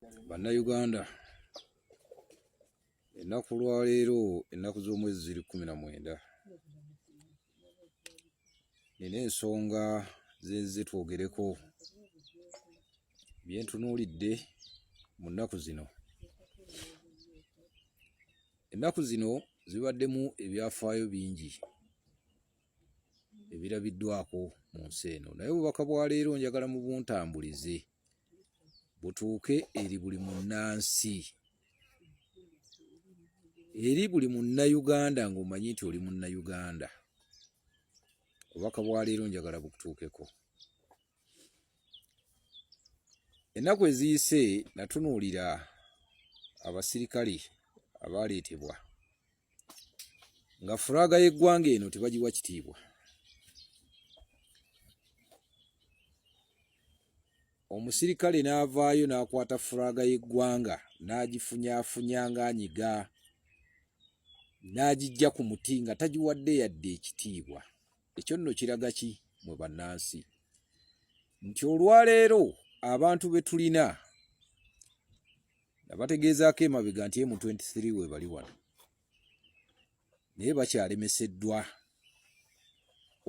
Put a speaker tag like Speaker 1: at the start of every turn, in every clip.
Speaker 1: Bannayuganda, ennaku lwaleero ennaku z'omwezi ziri 19. Nina ensonga ze twogereko byentunuulidde mu nnaku zino. Ennaku zino zibaddemu ebyafaayo bingi ebirabiddwako mu nsi eno, naye obubaka bwa leero njagala mu buntambulize butuuke eri buli munnansi, eri buli munnayuganda ng'omanyi nti oli munnayuganda. Obubaka bwa leero njagala bukutuukeko. Ennaku eziyise natunuulira abasirikale abaaleetebwa nga fulaaga y'eggwanga eno tebagiwa kitiibwa. Omusirikale n'avaayo n'akwata fulaaga y'eggwanga n'agifunyaafunya ng'anyiga, n'agiggya ku muti nga tagiwadde yadde ekitiibwa. Ekyo nno kiraga ki mwe bannansi? Nti olwaleero abantu be tulina nabategeezaako emabega nti M23 we bali wano, naye bakyalemeseddwa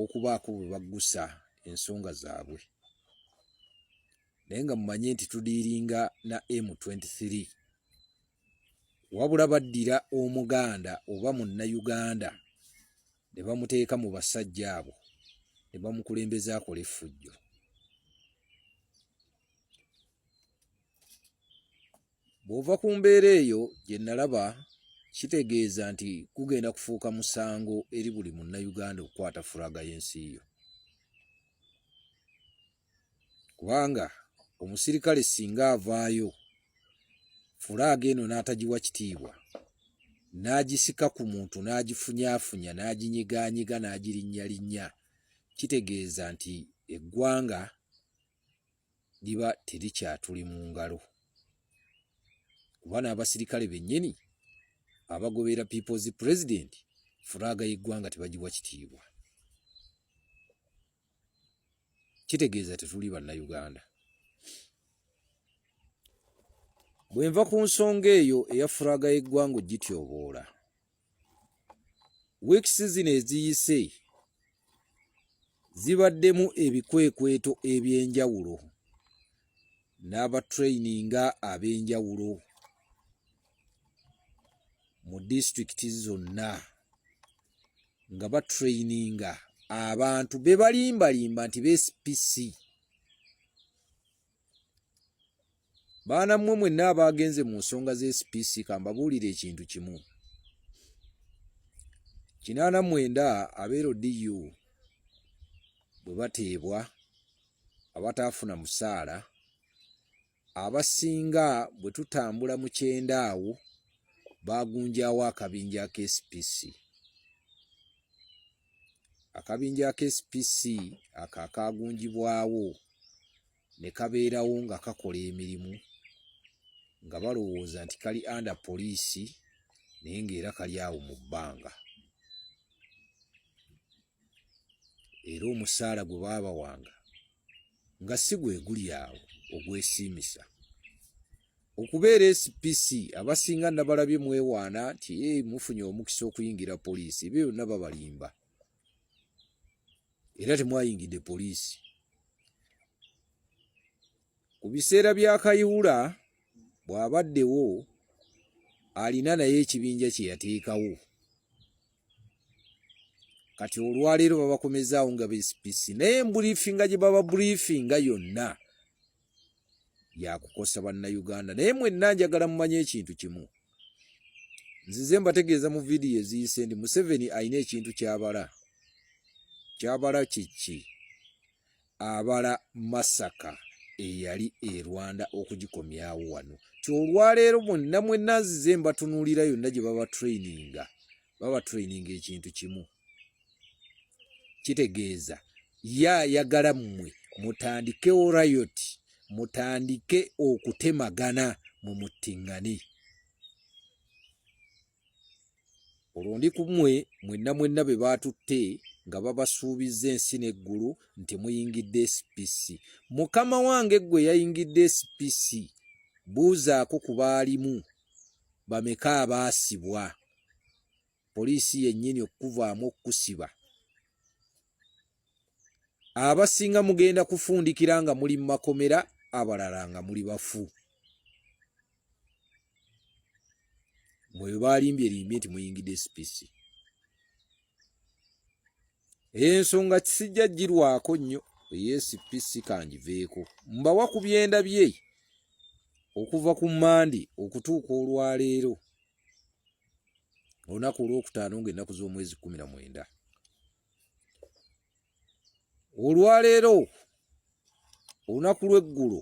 Speaker 1: okubaako bwe baggusa ensonga zaabwe. Naye nga mumanye nti tudiiringa na M23, wabula baddira Omuganda oba Munnayuganda ne bamuteeka mu basajja abo ne bamukulembeza akola effujjo. Bw'ova ku mbeera eyo gye nalaba, kitegeeza nti kugenda kufuuka musango eri buli Munnayuganda okukwata fulaaga y'ensi yo. Kubanga omusirikale singa avaayo fulaaga eno n'atagiwa kitiibwa, n'agisika ku muntu n'agifunyaafunya n'aginyigaanyiga n'agirinnyalinnya, kitegeeza nti eggwanga liba terikyatuli mu ngalo. Kuba n'abasirikale bennyini abagobera People's President fulaaga y'eggwanga tebagiwa kitiibwa. Kitegeeza tetuli bannayuganda. Bwe nva ku nsonga eyo eya fulaaga y'eggwanga ogityoboola, wiikisi zino eziyise zibaddemu ebikwekweto eby'enjawulo n'abatrayininga ab'enjawulo mu disitulikiti zonna, nga batrayininga abantu be balimbalimba nti b'SPC. Baana mmwe mwenna abaagenze mu nsonga z'SPC kambabuulire ekintu kimu. 89 ab'LDU bwe bateebwa abataafuna musaala, abasinga bwe tutambula mu kyenda awo baagunjaawo akabinja ak'SPC. Akabinja ak'SPC akaagunjibwawo ne kabeerawo nga kakola emirimu nga balowooza nti kali under poliisi, naye ng'era kali awo mu bbanga. Era omusaala gwe baabawanga nga si gwe guli awo ogwesiimisa. Okubeera SPC abasinga nabalabye mwewaana nti mufunye omukisa okuyingira poliisi, ebyo byonna babalimba. Era temwayingidde poliisi. Ku biseera bya Kayihura bw'abaddewo alina naye ekibinja kye yateekawo. Kati olwaleero babakomezaawo nga b'SPC, naye embuliefinga gye baba buliefinga yonna yakukosa bannayuganda. Naye mwenna njagala mumanye ekintu kimu. Nzize mbategeeza mu vidiyo eziyise ndi Museveni alina ekintu ky'abala. Ky'abala kiki? Abala Masaka eyali e Rwanda okugikomyawo wano. Kyolwaleero mwenna nzize mbatunuulira yonna gye babatrayininga ekintu kimu. Kitegeeza ayagala mmwe mutandikewo riot, mutandike okutemagana mu muttiŋŋane. Olwo ndi ku mmwe mwenna be baatutte nga babasuubizza ensi n'eggulu nti muyingidde SPC. Mukama wange gwe yayingidde SPC buuzaako ku baalimu bameka abaasibwa poliisi yennyini okuvaamu okusiba. Abasinga mugenda kufundikira nga muli mu makomera, abalala nga muli bafu. Mwe baalimbye nti muyingidde SPC. Ensonga kisijja girwako nnyo SPC kangiveeko. Mbawa ku byendabye okuva ku Mande okutuuka olwaleero. Olunaku olwokutaano ng'ennaku z'omwezi 19. Olwaleero olunaku lw'eggulo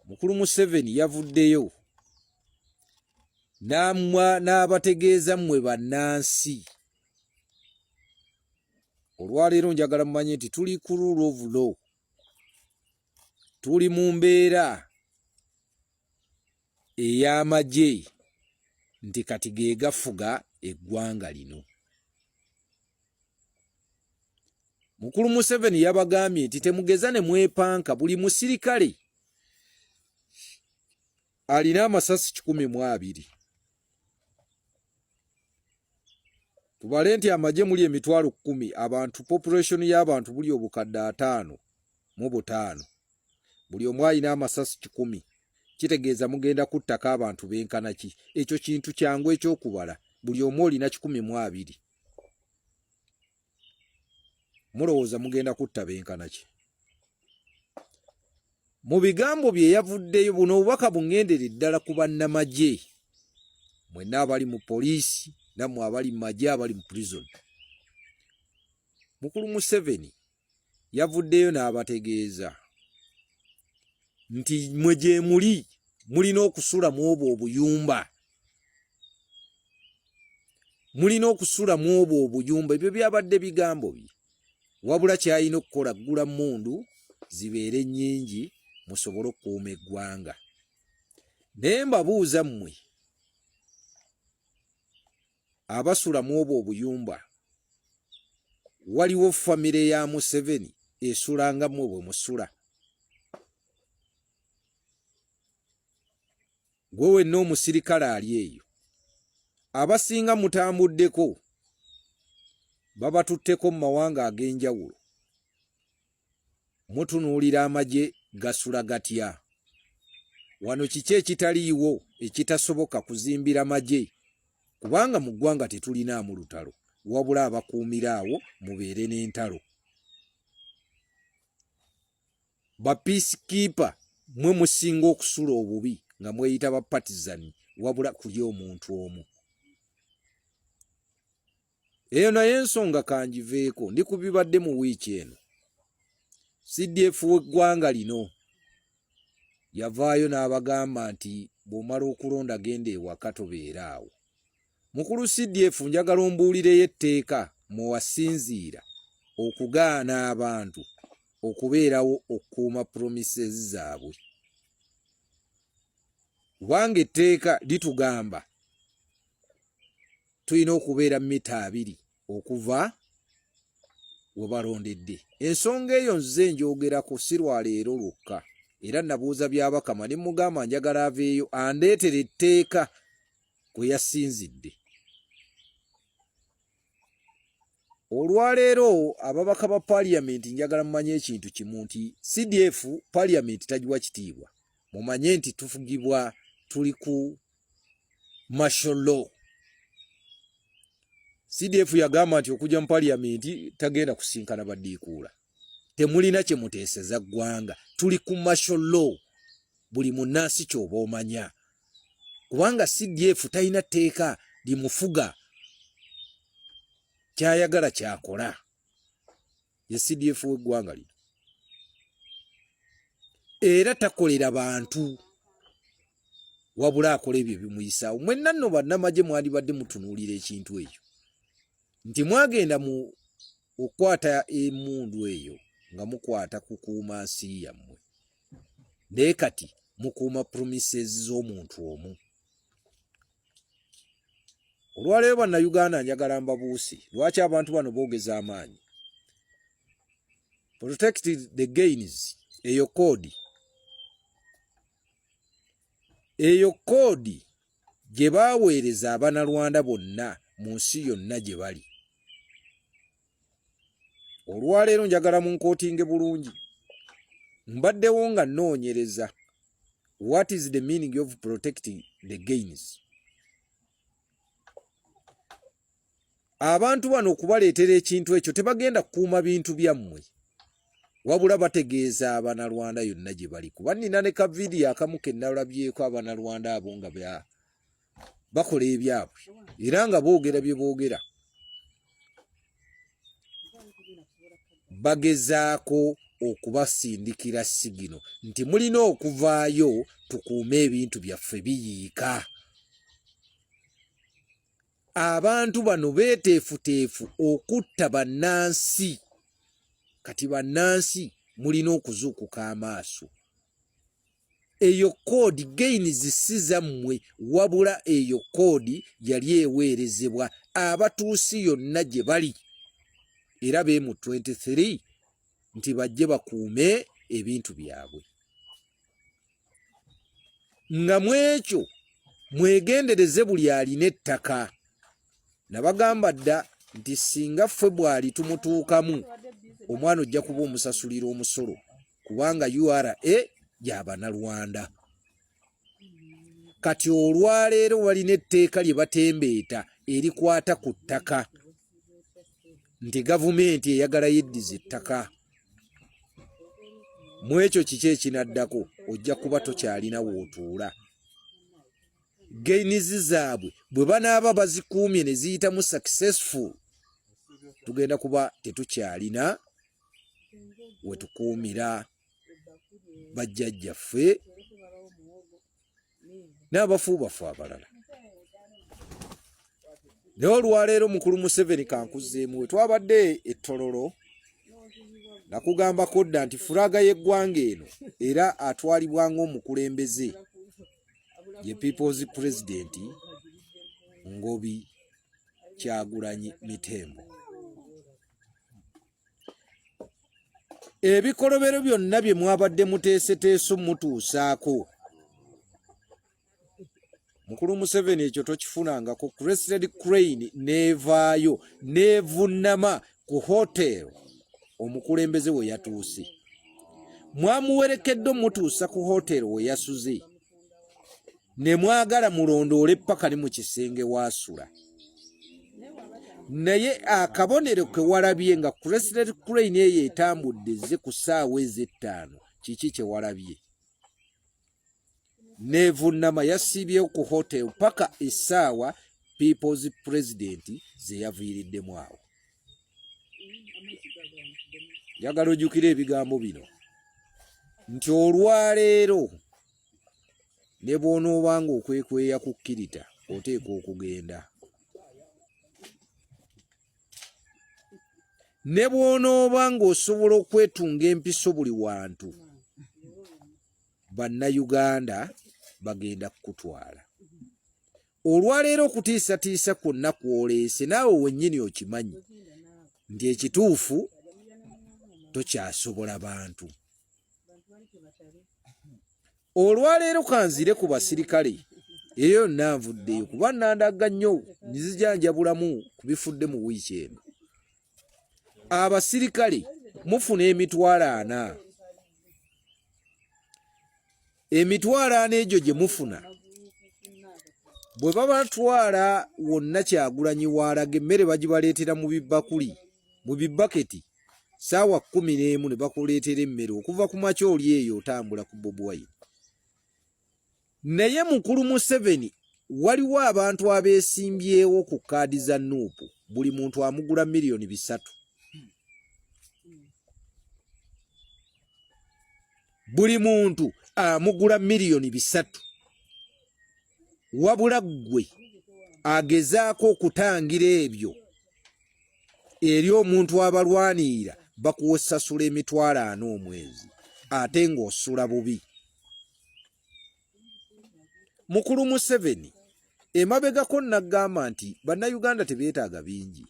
Speaker 1: Mukulu Museveni yavuddeyo n'abategeeza mmwe bannansi. Olwaleero njagala mumanye nti tuli ku rule of law. Tuli mu mbeera ey'amagye nti kati ge gafuga eggwanga lino. Mukulu Museveni yabagambye nti temugeza ne mwepanka. Buli musirikale alina amasasi 120. Tubale nti amagye muli emitwalo 10, abantu population y'abantu buli obukadde 5 buli omu alina amasasi 10. Kitegeeza mugenda kuttaka abantu benkana ki? Ekyo kintu kyangu ekyokubala. Buli omu olina 120. Mulowooza mugenda kutta benkana ki? Mu bigambo bye yavuddeyo, buno obubaka bungendere ddala ku bannamagye, mwenna abali mu poliisi nammwe abali mu magye, abali mu prison. Mukulu Museveni yavuddeyo n'abategeeza nti mwe gye mulina okusula mu obwo obuyumba. Mulina okusula mu obwo obuyumba. Ebyo byabadde bigambo bye. Wabula kyalina okukola ggula mmundu zibeere nnyingi musobole okukuuma eggwanga. Naye mbabuuza mmwe abasula mu obwo obuyumba, waliwo famire ya Museveni esula nga mmwe bwe musula? Gwe wenna omusirikale ali eyo, abasinga mutambuddeko babatutteko mu mawanga ag'enjawulo. Mutunuulira amagye gasula gatya? Wano kiki ekitaliiwo ekitasoboka kuzimbira magye? Kubanga mu ggwanga tetulinaamu lutalo, wabula abakuumira awo mubeere n'entalo. Ba peacekeeper mwe musinga okusula obubi nga mweyita ba partisan, wabula kuli omuntu omu. Eyo naye ensonga kangiveeko. Ndi kubibadde mu wiiki eno. CDF w'eggwanga lino yavaayo n'abagamba nti bw'omala okulonda genda ewaka tobeera awo. Mukulu CDF njagala ombuulireyo etteeka mwewasinziira okugaana abantu okubeerawo okukuuma promises zaabwe. Kubanga etteeka litugamba tulina okubeera mita 2 okuva we balondedde. Ensonga eyo nze njogerako si lwaleero lwokka, era nabuuza byabakama ne mugamba njagala aveeyo andeetere etteeka kwe yasinzidde. Olwaleero ababaka ba parliament njagala mumanye ekintu kimu, nti CDF parliament tagiwa kitiibwa. Mumanye nti tufugibwa, tuli ku martial law. CDF yagamba nti okujja mu parliament tagenda kusinkana baddiikuula. Temulina kye muteeseza ggwanga. Tuli ku martial law. Buli munnansi ky'oba omanya. Kubanga CDF talina tteeka limufuga. Kyayagala kyakola. Ye CDF w'eggwanga lino. Era takolera bantu, wabula akola ebyo bimuyisaawo. Mwenna nno bannamagye mwandibadde mutunuulira ekintu ekyo. Nti mwagenda mu okwata emundu eyo nga mukwata kukuuma nsi yammwe. Naye kati mukuuma promises z'omuntu omu. Olwaleero bannayuganda njagala mbabuuse lwaki abantu bano boogeza amaanyi. Protect the gains eyo koodi eyo koodi gye baaweereza Abanalwanda bonna mu nsi yonna gye bali. Olwaleero njagala munkootinge bulungi. Mbaddewo nga nnoonyereza what is the meaning of protecting the gains. Abantu bano okubaleetera ekintu ekyo tebagenda kukuuma bintu byammwe, wabula bategeeza Abanalwanda yonna gye bali. Kuba nnina ne kavidiyo akamu ke nalabyeko Abanalwanda abo nga bakola ebyabwe era nga boogera bye boogera. Bagezaako okubasindikira sigino nti mulina okuvaayo tukuume ebintu byaffe biyiika. Abantu bano beeteefuteefu okutta bannansi. Kati bannansi mulina okuzuukuka amaaso. Eyo koodi gainizi si zammwe, wabula eyo koodi yali eweerezebwa abatuusi yonna gye bali era be mu 23 nti bajje bakuume ebintu byabwe. Nga mwekyo mwegendereze buli alina ettaka. Nabagamba dda nti singa ffe bwali tumutuukamu omwana ojja kuba omusasulira omusolo kubanga URA y'Abanalwanda. Kati olwaleero walina etteeka lye batembeeta erikwata ku ttaka nti gavumenti eyagala yeddiza ettaka. Mwekyo kiki ekinaddako? Ojja kuba tokyalina wootuula. Gainizi zaabwe bwe banaaba bazikuumye ne ziyitamu successful, tugenda kuba tetukyalina we tukuumira bajjajjaffe n'abafu baffe abalala. Naye olwaleero mukulu Museveni kankuzeemu we twabadde ettololo nakugambako dda nti fulaga y'eggwanga eno era atwalibwa ng'omukulembeze ye People's President Ngobi Kyagulanyi Mitembo. Ebikolobero byonna bye mwabadde muteeseteeso mutuusaako mukulu Museveni ekyo tokifunangako. Crested Crane neevaayo neevunnama ku hotel omukulembeze we yatuuse. Mwamuwerekedde mutuusa ku hotel we yasuze ne mwagala mulondoole paka ne mu kisenge waasula. Naye akabonero ke walabye nga Crested Crane eyo etambudde ze ku ssaawa ez'ettaano, kiki kye walabye? Neevunnama yasiibyewo ku hotel paka essaawa People's President ze yaviiriddemu awo. Njagala ojjukire ebigambo bino nti olwaleero ne bw'onoobanga okwekweya ku kkirita oteekwa okugenda. Ne bw'onoobanga osobola okwetunga empiso buli wantu, Bannayuganda bagenda kukutwala. Olwaleero okutiisatiisa kwonna kwoleese naawe wennyini okimanyi nti ekituufu tokyasobola bantu. Olwaleero kanzire ku basirikale eyo nanvuddeyo kuba nandagga nnyo nzijanjabulamu ku bifudde mu wiiki eno. Abasirikale mufuna emitwalo 4. Emitwalo 4 egyo gye mufuna bwe babatwala wonna Kyagulanyi waalaga emmere bagibaleetera mu bibakuli mu bibaketi ssaawa 11 ne bakuleetera emmere okuva ku makya oli eyo otambula ku Bobi Wine. Naye mukulu Museveni waliwo abantu abeesimbyewo ku kaadi za Nuupu, buli muntu amugula miliyoni 3. Buli muntu amugula miliyoni 3. Wabula ggwe agezaako okutangira ebyo eri omuntu abalwanirira bakuwesasula emitwalo 4 omwezi ate ng'osula bubi. Mukulu Museveni emabegako nagamba nti Bannayuganda tebeetaaga bingi.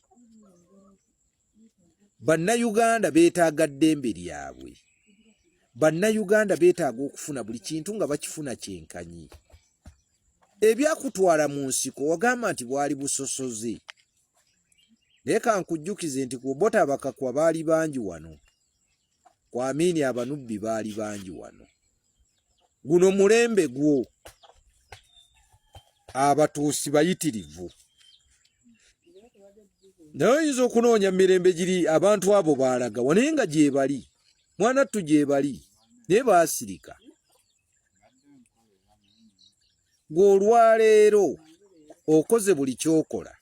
Speaker 1: Bannayuganda beetaaga ddembe lyabwe. Bannayuganda beetaaga okufuna buli kintu nga bakifuna kyenkanyi. ebyakutwala mu nsiko wagamba nti bwali busosoze. Naye kankujjukize nti ku Obote abakakwa baali bangi wano, ku Amini abanubbi baali bangi wano. Guno mulembe gwo abatuusi bayitirivu. Naye oyinza okunoonya mirembe giri abantu abo baalaga naye nga gye bali, mwanattu gye bali, naye baasirika. Gwe olwaleero okoze buli kyokola.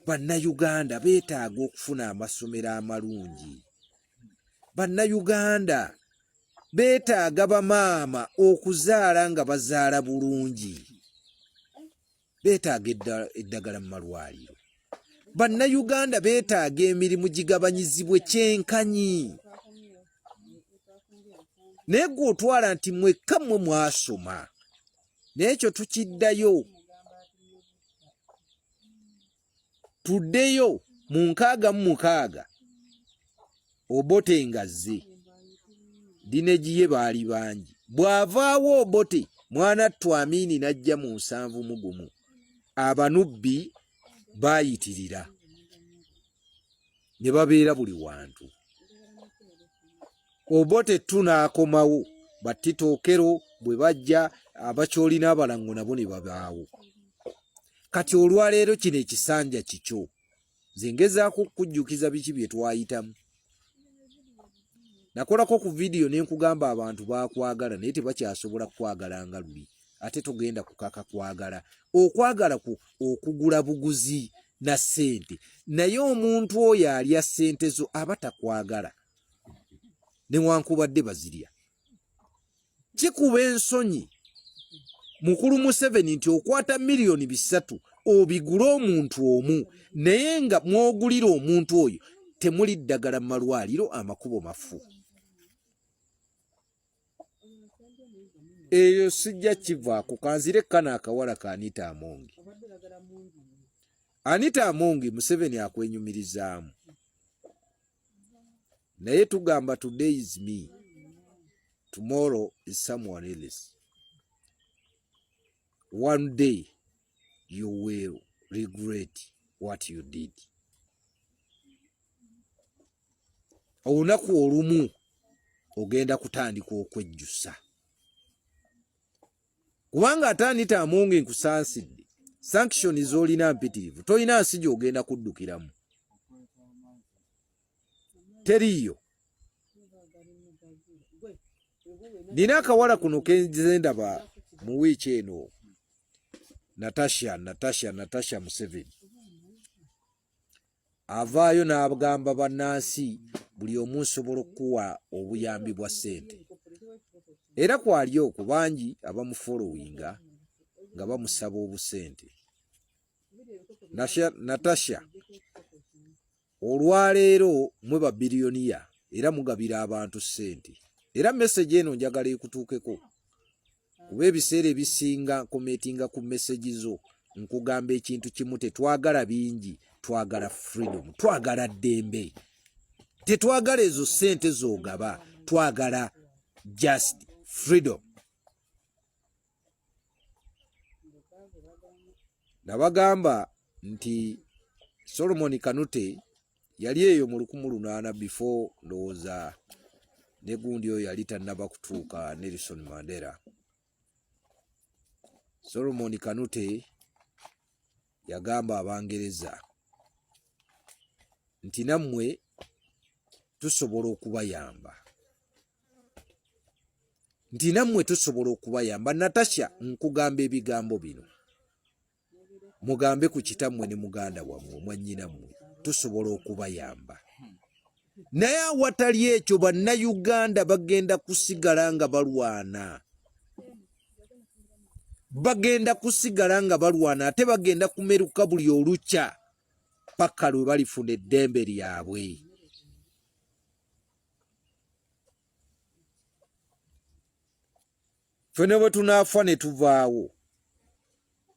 Speaker 1: Bannayuganda beetaaga okufuna amasomero amalungi. Bannayuganda beetaaga bamaama okuzaala nga bazaala bulungi. Beetaaga eddagala mu malwaliro. Bannayuganda beetaaga emirimu gigabanyizibwe kyenkanyi. Naye gwe otwala nti mwekka mmwe mwasoma, n'ekyo tukiddayo. Tuddeyo mu 66 Obote ngazze, dinegiye baali bangi. Bw'avaawo Obote, mwanattu Amini n'ajja mu 71, abanubbi baayitirira ne babeera buli wantu. Obote tunaakomawo, Batitookero bwe bajja, Abakyoli n'Abalango nabo ne babaawo. Kati olwaleero kino ekisanja kikyo. Nze ngezaako okujjukiza biki bye twayitamu. Nakolako ku vidiyo ne nkugamba abantu baakwagala naye tebakyasobola kwagala nga luli. Ate tugenda kukaka kwagala. Okwagala okugula buguzi na ssente. Naye omuntu oyo alya ssente zo aba takwagala. Newankubadde bazirya. Kikuba ensonyi Mukulu Museveni nti okwata miliyoni 3 obigula omuntu omu, naye nga mwogulira omuntu oyo temuli ddagala mu malwaliro, amakubo mafu. Eyo sijja kivaako. Kanzire kana akawala ka Anita Amongi. Anita Amongi Museveni akwenyumirizaamu. Naye tugamba today is me, tomorrow is someone else. One day you will regret what you did. Olunaku olumu ogenda kutandika okwejjusa. Kubanga ate Anita Amongi nkusansidde, sanction z'olina mpitirivu, toyina nsi gy'ogenda kuddukiramu. Teriyo. Nina akawala kuno kenze ndaba mu wiiki eno, Natasha Museveni. Avaayo n'abagamba bannansi buli omu nsobola okuwa obuyambi bwa ssente. Era kwali okwo bangi abamufollowinga nga bamusaba obusente. Natasha, olwaleero mwe ba biliyoniya era mugabira abantu ssente. Era message eno njagala ekutuukeko. Kuba ebiseera ebisinga kometinga ku message zo nkugamba ekintu kimu, tetwagala bingi, twagala freedom, twagala ddembe. Tetwagala ezo ssente z'ogaba, twagala just freedom. Nabagamba nti Solomon Kanute yali eyo mu 1800 before ndowooza ne gundi oyo yali tannaba kutuuka Nelson Mandela. Solomon Kanute yagamba Abangereza nti nammwe tusobola okubayamba. Natasha, nkugamba ebigambo bino. Mugambe ku kitammwe ne muganda wammwe mwannyinammwe, tusobola okubayamba. Naye awatali ekyo bannayuganda bagenda kusigala nga balwana. Ate bagenda kumeruka buli olukya paka lwe balifuna eddembe lyabwe. Fene bwe tunaafa ne tuvaawo,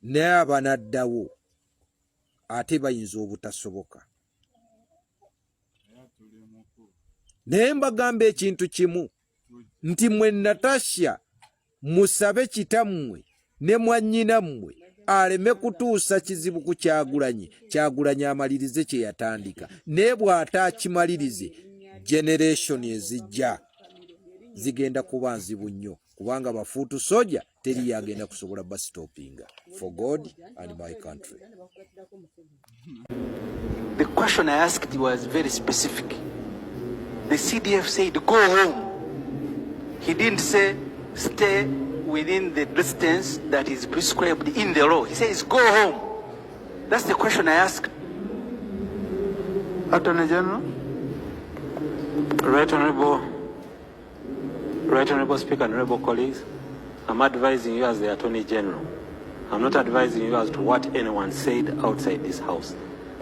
Speaker 1: naye abanaddawo ate bayinza obutasoboka. Naye mbagamba ekintu kimu, nti mwe Natasha musabe kitammwe ne mwannyinammwe aleme kutuusa kizibu ku Kyagulanyi amalirize kye yatandika, naye bw'ataakimalirize generation ezijja zigenda kuba nzibu nnyo, kubanga bafuutu soja teri yagenda kusobola basitopinga. For God and my country.
Speaker 2: The question I asked was very specific. The CDF said go home. He didn't say stay within the distance that is prescribed in the law. He says go home. That's the question I asked. Attorney General. Right Honorable Speaker, Honorable colleagues, I'm advising you as the Attorney General. I'm not advising you as to what anyone said outside this house.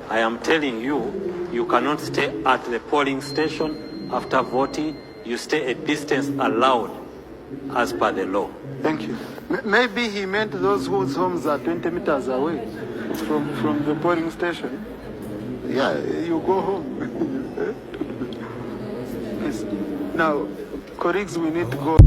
Speaker 2: I am telling you, you cannot stay at the polling station after voting. You stay a distance allowed as per the law. Thank you. Maybe he meant those whose homes are 20 meters away from the polling station. Yeah, you go home. Now, colleagues, we need to go.